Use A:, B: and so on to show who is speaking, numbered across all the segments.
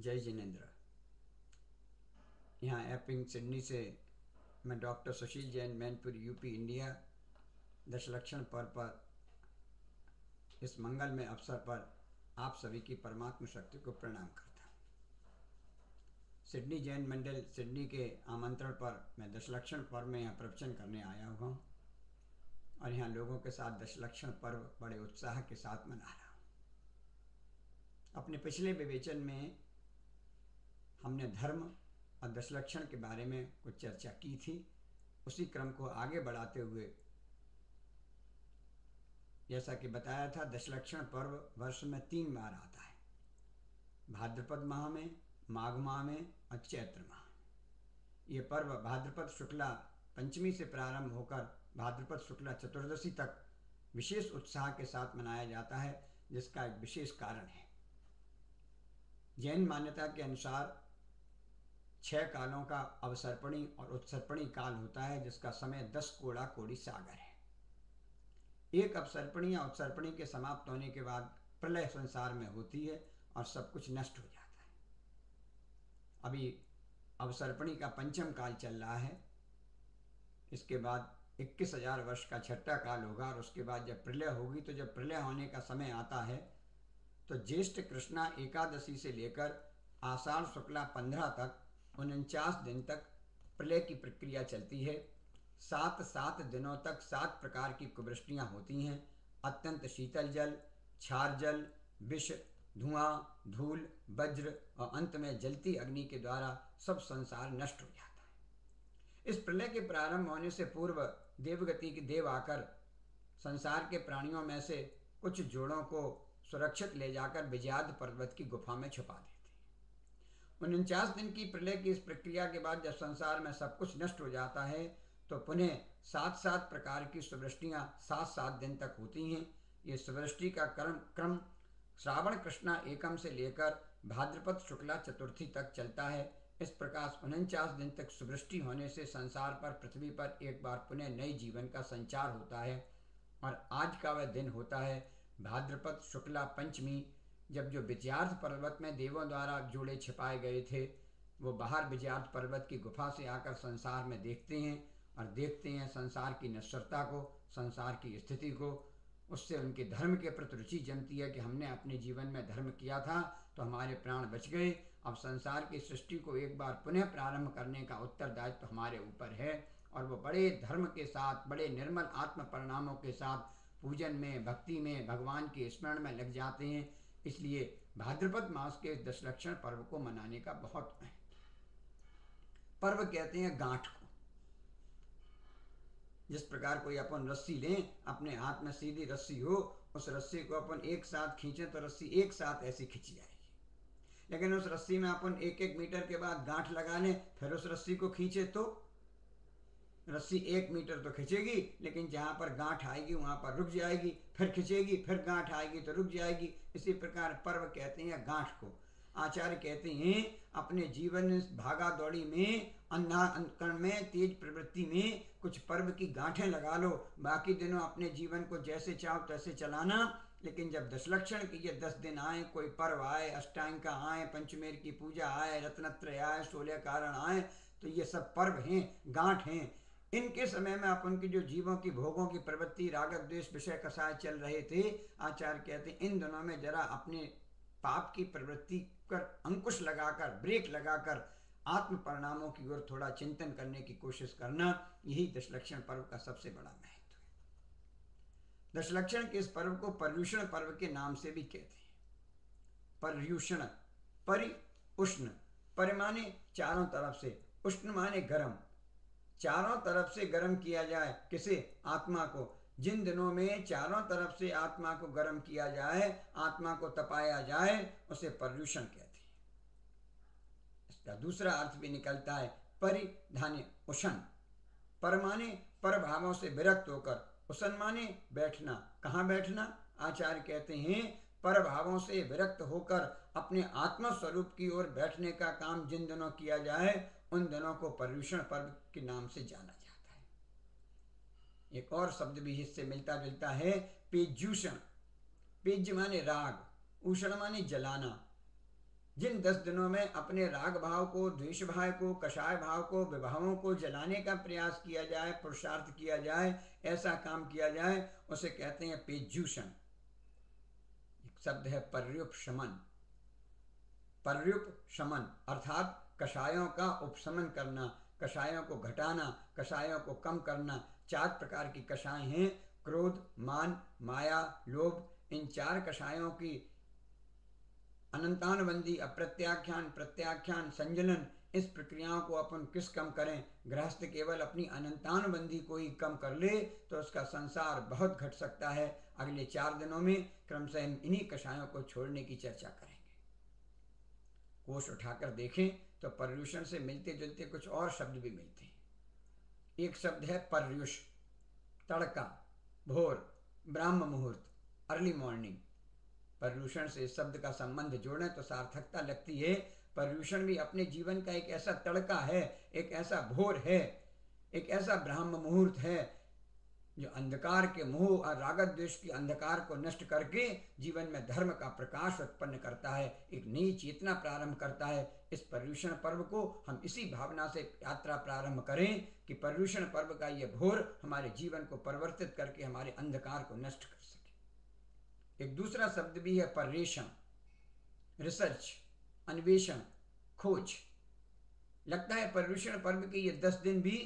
A: जय जिनेन्द्र। यहाँ aping Sydney से मैं doctor Sushil Jain, Mainpur, UP, India, Dashlakshan पर्व पर इस मंगल में अवसर पर आप सभी की परमात्मा शक्ति को प्रणाम करता हूँ। सिडनी जैन मंडल सिडनी के आमंत्रण पर मैं दशलक्षण पर्व में यहाँ प्रवचन करने आया हुआ हूँ और यहाँ लोगों के साथ दशलक्षण पर्व बड़े उत्साह के साथ मना रहा हूँ। अपने पिछले विवेचन में हमने धर्म और दशलक्षण के बारे में कुछ चर्चा की थी। उसी क्रम को आगे बढ़ाते हुए जैसा कि बताया था, दशलक्षण पर्व वर्ष में 3 बार आता है, भाद्रपद माह में, माघ माह में और चैत्र माह में। ये पर्व भाद्रपद शुक्ला पंचमी से प्रारंभ होकर भाद्रपद शुक्ला चतुर्दशी तक विशेष उत्साह के साथ मनाया जाता है, जिसका एक विशेष कारण है। जैन मान्यता के अनुसार 6 कालों का अवसर्पणी और उत्सर्पणी काल होता है, जिसका समय 10 कोड़ा कोड़ी सागर है। एक अवसर्पणी या उत्सर्पणी के समाप्त होने के बाद प्रलय संसार में होती है और सब कुछ नष्ट हो जाता है। अभी अवसर्पणी का पंचम काल चल रहा है। इसके बाद 21,000 वर्ष का छठा काल होगा और उसके बाद जब प्रलय होगी, तो जब प्रलय होने का समय आता है तो ज्येष्ठ कृष्णा एकादशी से लेकर आषाढ़ शुक्ला 15 तक 49 दिन तक प्रलय की प्रक्रिया चलती है। 7 दिनों तक 7 प्रकार की कुवृष्टियाँ होती हैं। अत्यंत शीतल जल, क्षार जल, विष, धुआं, धूल, वज्र और अंत में जलती अग्नि के द्वारा सब संसार नष्ट हो जाता है। इस प्रलय के प्रारंभ होने से पूर्व देवगति के देव आकर संसार के प्राणियों में से कुछ जोड़ों को सुरक्षित ले जाकर विजयाद पर्वत की गुफा में छुपा देते हैं। 49 दिन की प्रलय की इस प्रक्रिया के बाद जब संसार में सब कुछ नष्ट हो जाता है, तो पुनः 7 प्रकार की सुवृष्टियाँ 7 दिन तक होती हैं। ये सुवृष्टि का क्रम श्रावण कृष्णा एकम से लेकर भाद्रपद शुक्ला चतुर्थी तक चलता है। इस प्रकार 49 दिन तक सुवृष्टि होने से संसार पर, पृथ्वी पर एक बार पुनः नए जीवन का संचार होता है। और आज का वह दिन होता है भाद्रपद शुक्ला पंचमी, जब जो विजयार्थ पर्वत में देवों द्वारा जोड़े छिपाए गए थे, वो बाहर विजयार्थ पर्वत की गुफा से आकर संसार में देखते हैं और देखते हैं संसार की नश्वरता को, संसार की स्थिति को। उससे उनके धर्म के प्रति रुचि जमती है कि हमने अपने जीवन में धर्म किया था तो हमारे प्राण बच गए। अब संसार की सृष्टि को एक बार पुनः प्रारंभ करने का उत्तरदायित्व हमारे ऊपर है। और वो बड़े धर्म के साथ, बड़े निर्मल आत्म परिणामों के साथ पूजन में, भक्ति में, भगवान के स्मरण में लग जाते हैं। इसलिए भाद्रपद मास के दशलक्षण पर्व को मनाने का बहुत है। पर्व कहते हैं गांठ को। जिस प्रकार कोई अपन रस्सी लें, अपने हाथ में सीधी रस्सी हो, उस रस्सी को अपन एक साथ खींचें तो रस्सी एक साथ ऐसी खींची जाएगी। लेकिन उस रस्सी में अपन 1-1 मीटर के बाद गांठ लगा लें, फिर उस रस्सी को खींचे तो रस्सी 1 मीटर तो खींचेगी, लेकिन जहाँ पर गांठ आएगी वहाँ पर रुक जाएगी, फिर खींचेगी, फिर गांठ आएगी तो रुक जाएगी। इसी प्रकार पर्व कहते हैं गांठ को। आचार्य कहते हैं अपने जीवन भागा दौड़ी में, अंधाकरण में, तेज प्रवृत्ति में कुछ पर्व की गांठें लगा लो। बाकी दिनों अपने जीवन को जैसे चाहो तैसे चलाना। लेकिन जब दशलक्षण की ये 10 दिन आए, कोई पर्व आए, अष्टांग का आए, पंचमेर की पूजा आए, रत्नत्रय आए, 16 कारण आए, तो ये सब पर्व हैं, गांठ हैं। इनके समय में अपन की जो जीवों की भोगों की प्रवृत्ति, राग द्वेष, विषय कषाय चल रहे थे, आचार्य कहते हैं इन दिनों में जरा अपने पाप की प्रवृत्ति कर अंकुश लगाकर, ब्रेक लगाकर आत्म परिणामों की ओर थोड़ा चिंतन करने की कोशिश करना। यही दशलक्षण पर्व का सबसे बड़ा महत्व है। दशलक्षण के इस पर्व को पर्यूषण पर्व के नाम से भी कहते हैं। पर्यूषण, परि उष्ण, परि माने चारों तरफ से, उष्ण माने गर्म, चारों तरफ से गर्म किया जाए। किसे? आत्मा को। जिन दिनों में चारों तरफ से आत्मा को गर्म किया जाए, आत्मा को तपाया जाए, उसे पर्यूषण कहते हैं। इसका दूसरा अर्थ भी निकलता है परिधान्य उषण। पर माने पर भावों से विरक्त होकर, उषण माने बैठना। कहाँ बैठना? आचार्य कहते हैं पर भावों से विरक्त होकर अपने आत्मा स्वरूप की ओर बैठने का काम जिन दिनों किया जाए, उन दिनों को पर्यूषण पर्व के नाम से जाना जाता है। एक और शब्द भी इससे मिलता जुलता है, पेज्यूषण। पेज माने राग, उषण माने जलाना। जिन 10 दिनों में अपने राग भाव को, द्वेष भाव को, कषाय भाव को, विभावों को जलाने का प्रयास किया जाए, पुरुषार्थ किया जाए, ऐसा काम किया जाए, उसे कहते हैं पेज्यूषण। एक शब्द है पर्युप शमन। पर्युप शमन अर्थात कषायों का उपशमन करना, कषायों को घटाना, कषायों को कम करना। 4 प्रकार की कषाय हैं: क्रोध, मान, माया, लोभ। इन 4 कषायों की अनंतानुबंधी अप्रत्याख्यान, प्रत्याख्यान, संजलन, इस प्रक्रियाओं को अपन किस कम करें। गृहस्थ केवल अपनी अनंतानुबंधी को ही कम कर ले तो उसका संसार बहुत घट सकता है। अगले 4 दिनों में क्रमशः इन्हीं कषायों को छोड़ने की चर्चा करेंगे। कोष उठाकर देखें तो पर्यूषण से मिलते जुलते कुछ और शब्द भी मिलते हैं। एक शब्द है पर्युष, तड़का, भोर, ब्राह्म मुहूर्त, अर्ली मॉर्निंग। पर्यूषण से इस शब्द का संबंध जोड़ें तो सार्थकता लगती है। पर्यूषण भी अपने जीवन का एक ऐसा तड़का है, एक ऐसा भोर है, एक ऐसा ब्राह्म मुहूर्त है जो अंधकार के मोह और राग द्वेष के अंधकार को नष्ट करके जीवन में धर्म का प्रकाश उत्पन्न करता है, एक नई चेतना प्रारंभ करता है। इस पर्यूषण पर्व को हम इसी भावना से यात्रा प्रारंभ करें कि पर्यूषण पर्व का ये भोर हमारे जीवन को परिवर्तित करके हमारे अंधकार को नष्ट कर सके। एक दूसरा शब्द भी है पर्यवेक्षण, रिसर्च, अन्वेषण, खोज। लगता है पर्यूषण पर्व के ये 10 दिन भी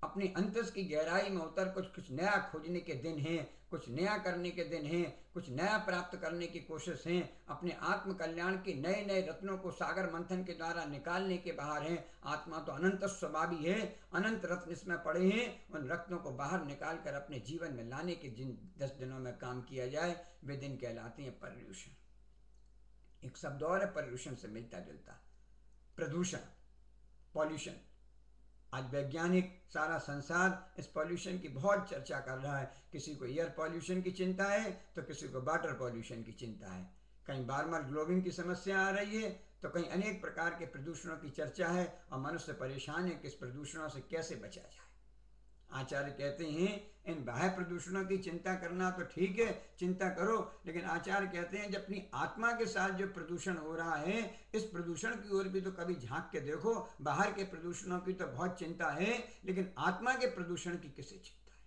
A: अपने अंतस की गहराई में उतर कुछ नया खोजने के दिन हैं, कुछ नया करने के दिन हैं, कुछ नया प्राप्त करने की कोशिश हैं, अपने आत्म कल्याण के नए नए रत्नों को सागर मंथन के द्वारा निकालने के बाहर हैं। आत्मा तो अनंत स्वभावी है, अनंत रत्न इसमें पड़े हैं, उन रत्नों को बाहर निकाल कर अपने जीवन में लाने के जिन 10 दिनों में काम किया जाए वे दिन कहलाते हैं पर्यूषण। एक शब्द और है पर्यूषण से मिलता जुलता, प्रदूषण, पॉल्यूशन। आज वैज्ञानिक सारा संसार इस पॉल्यूशन की बहुत चर्चा कर रहा है। किसी को एयर पॉल्यूशन की चिंता है तो किसी को वाटर पॉल्यूशन की चिंता है, कहीं बार बार ग्लोबिंग की समस्या आ रही है तो कहीं अनेक प्रकार के प्रदूषणों की चर्चा है और मनुष्य परेशान है कि इस प्रदूषणों से कैसे बचा जाए। आचार्य कहते हैं इन बाह्य प्रदूषणों की चिंता करना तो ठीक है, चिंता करो, लेकिन आचार्य कहते हैं जब अपनी आत्मा के साथ जो प्रदूषण हो रहा है इस प्रदूषण की ओर भी तो कभी झांक के देखो। बाहर के प्रदूषणों की तो बहुत चिंता है, लेकिन आत्मा के प्रदूषण की किसे चिंता है?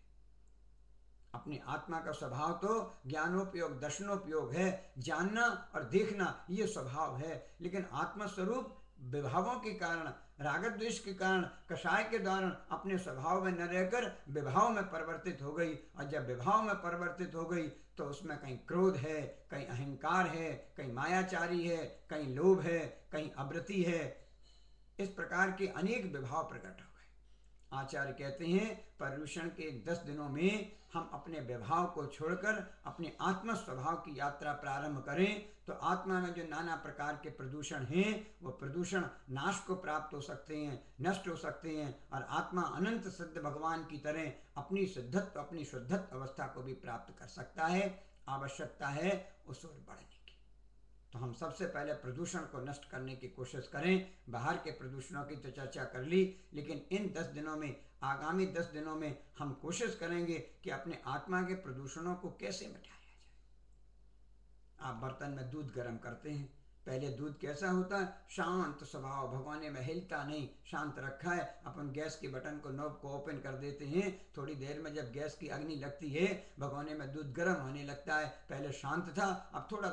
A: अपनी आत्मा का स्वभाव तो ज्ञानोपयोग, दर्शनोपयोग है, जानना और देखना ये स्वभाव है, लेकिन आत्मस्वरूप विभावों के कारण, राग द्वेष के कारण, कषाय के द्वारा अपने स्वभाव में न रहकर विभाव में परिवर्तित हो गई। और जब विभाव में परिवर्तित हो गई तो उसमें कहीं क्रोध है, कहीं अहंकार है, कहीं मायाचारी है, कहीं लोभ है, कहीं अवृत्ति है। इस प्रकार के अनेक विभाव प्रकट हो गए। आचार्य कहते हैं पर्यूषण के 10 दिनों में हम अपने विभाव को छोड़कर अपने आत्म स्वभाव की यात्रा प्रारंभ करें तो आत्मा में जो नाना प्रकार के प्रदूषण हैं वो प्रदूषण नाश को प्राप्त हो सकते हैं, नष्ट हो सकते हैं, और आत्मा अनंत सिद्ध भगवान की तरह अपनी सिद्धत्व, अपनी शुद्धत्व अवस्था को भी प्राप्त कर सकता है। आवश्यकता है उस ओर बढ़ने की। तो हम सबसे पहले प्रदूषण को नष्ट करने की कोशिश करें। बाहर के प्रदूषणों की तो चर्चा कर ली, लेकिन इन 10 दिनों में, आगामी 10 दिनों में हम कोशिश करेंगे कि अपने आत्मा के प्रदूषणों को कैसे मिटाया जाए। आप बर्तन में दूध गर्म करते हैं, पहले दूध कैसा होता है? शांत स्वभाव, भगवाने में हिलता नहीं, शांत रखा है। अपन गैस के बटन को, नॉब को ओपन कर देते हैं, थोड़ी देर में जब गैस की अग्नि लगती है भगवाने में दूध गर्म होने लगता है। पहले शांत था, अब थोड़ा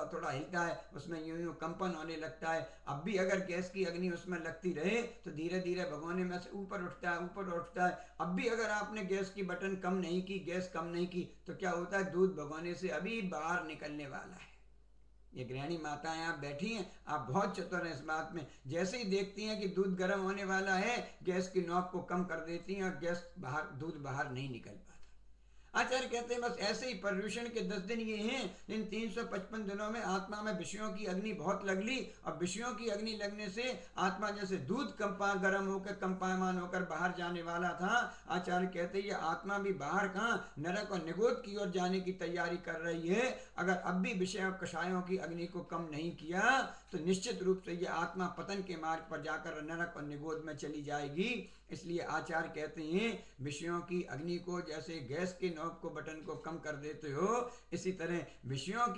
A: थोड़ा हिलता है, उसमें यूं यूं कंपन होने लगता है। अब भी अगर गैस की अग्नि उसमें लगती रहे तो धीरे धीरे भगवाने में से ऊपर उठता है। अब भी अगर आपने गैस की बटन कम नहीं की, गैस कम नहीं की, तो क्या होता है? दूध भगवाने से अभी बाहर निकलने वाला है। ये गृहिणी माताएं आप बैठी हैं, आप बहुत चतुर हैं इस बात में। जैसे ही देखती हैं कि दूध गर्म होने वाला है, गैस की नॉब को कम कर देती हैं और दूध बाहर नहीं निकल पाता। आचार्य कहते हैं बस ऐसे ही पर्यूषण के 10 दिन ये हैं। इन 355 दिनों में आत्मा में विषयों की अग्नि बहुत लग ली, और विषयों की अग्नि लगने से आत्मा जैसे दूध गर्म होकर कंपायमान होकर बाहर जाने वाला था, आचार्य कहते हैं ये आत्मा भी बाहर कहाँ, नरक और निगोद की ओर जाने की तैयारी कर रही है। अगर अब भी विषय और कषायों की अग्नि को कम नहीं किया तो निश्चित रूप से ये आत्मा पतन के मार्ग पर जाकर नरक और निगोद में चली जाएगी। इसलिए आचार्य कहते हैं विषयों की अग्नि को जैसे गैस के नॉब को, बटन को कम कर देते हो, इसी तरह विषयों